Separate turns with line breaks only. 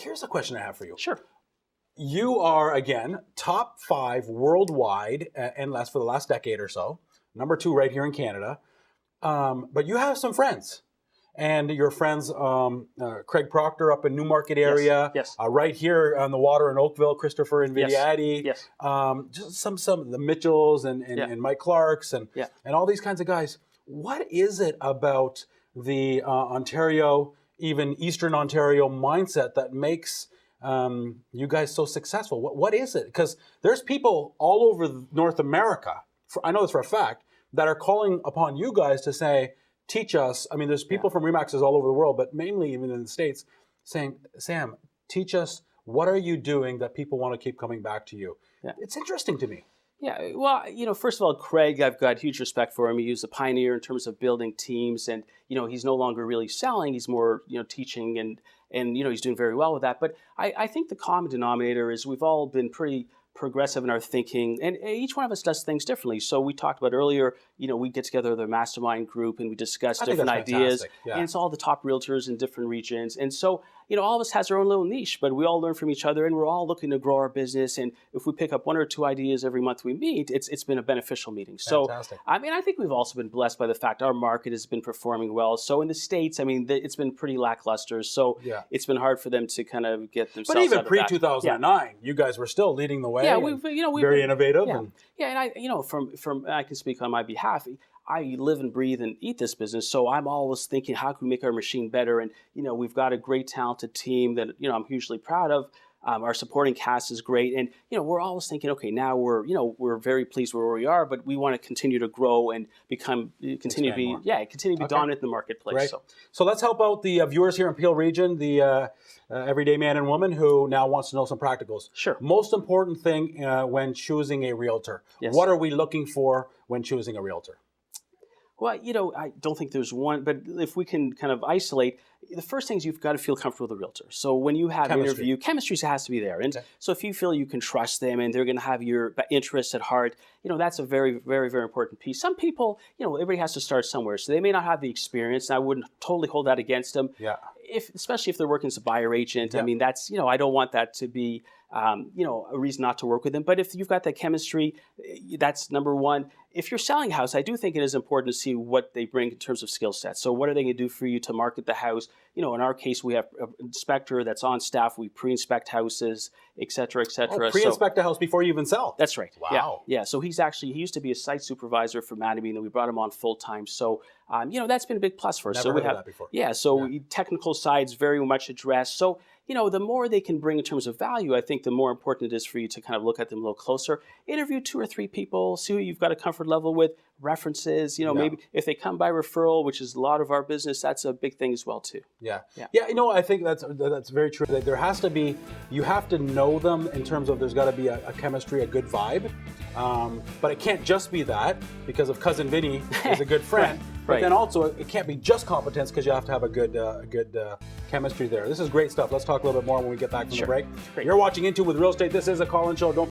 here's a question I have for you.
Sure.
You are, again, top 5 worldwide, and last for the last decade or so. Number 2 right here in Canada. But you have some friends. And your friends, Craig Proctor up in Newmarket area,
yes.
Right here on the water in Oakville, Christopher and McDadi,
yes.
Just some of the Mitchells and Mike Clarks and all these kinds of guys. What is it about the Ontario, even Eastern Ontario mindset that makes you guys so successful? What is it? Because there's people all over North America, I know this for a fact, that are calling upon you guys to say, teach us. I mean, there's people from Remaxes all over the world, but mainly even in the States, saying, Sam, teach us, what are you doing that people want to keep coming back to you? Yeah. It's interesting to me.
Yeah, well, first of all, Craig, I've got huge respect for him. He was a pioneer in terms of building teams, and, he's no longer really selling. He's more, teaching, and he's doing very well with that. But I think the common denominator is we've all been pretty progressive in our thinking, and each one of us does things differerly. So we talked about earlier, we get together with a mastermind group and we discuss different ideas, and it's all the top realtors in different regions. And so, all of us has our own little niche, but we all learn from each other, and we're all looking to grow our business. And if we pick up 1 or 2 ideas every month we meet, it's been a beneficial meeting.
Fantastic.
So, I think we've also been blessed by the fact our market has been performing well. So in the States, it's been pretty lackluster. So it's been hard for them to kind of get themselves
But even
out of that.
pre-2009, you guys were still leading the way.
Yeah, we've
very innovative.
Yeah, and I can speak on my behalf. I live and breathe and eat this business, so I'm always thinking, how can we make our machine better? And we've got a great, talented team that I'm hugely proud of. Our supporting cast is great, and we're always thinking, okay, now we're very pleased where we are, but we want to continue to grow and continue to be dominant in the marketplace.
Right. So let's help out the viewers here in Peel Region, the everyday man and woman who now wants to know some practicals.
Sure.
Most important thing when choosing a realtor.
Yes.
What are we looking for when choosing a realtor?
Well, I don't think there's one, but if we can kind of isolate, the first thing is you've got to feel comfortable with the realtor. So when you have an interview, chemistry has to be there. And so if you feel you can trust them and they're going to have your interests at heart, that's a very, very, very important piece. Some people, everybody has to start somewhere. So they may not have the experience, and I wouldn't totally hold that against them.
Yeah.
Especially if they're working as a buyer agent. Yeah. That's, I don't want that to be, a reason not to work with them. But if you've got that chemistry, that's number one. If you're selling a house, I do think it is important to see what they bring in terms of skill sets. So what are they going to do for you to market the house? In our case, we have an inspector that's on staff. We pre-inspect houses, et cetera, et cetera.
Oh, pre-inspect a house before you even sell?
That's right.
Wow.
Yeah. So he used to be a site supervisor for McDadi, and we brought him on full-time. So, that's been a big plus for us.
Never heard of that before.
Yeah. So technical side's very much addressed. So, the more they can bring in terms of value, I think the more important it is for you to kind of look at them a little closer. Interview 2 or 3 people, see who you've got a comfort level with, references, maybe if they come by referral, which is a lot of our business, that's a big thing as well too.
Yeah. I think that's very true. That there has to be, you have to know them in terms of there's got to be a chemistry, a good vibe. But it can't just be that, because of Cousin Vinny is a good friend. But then also it can't be just competence, because you have to have a good chemistry there. This is great stuff. Let's talk a little bit more when we get back from the break. Great. You're watching Into with Real Estate. This is a call-in show. Don't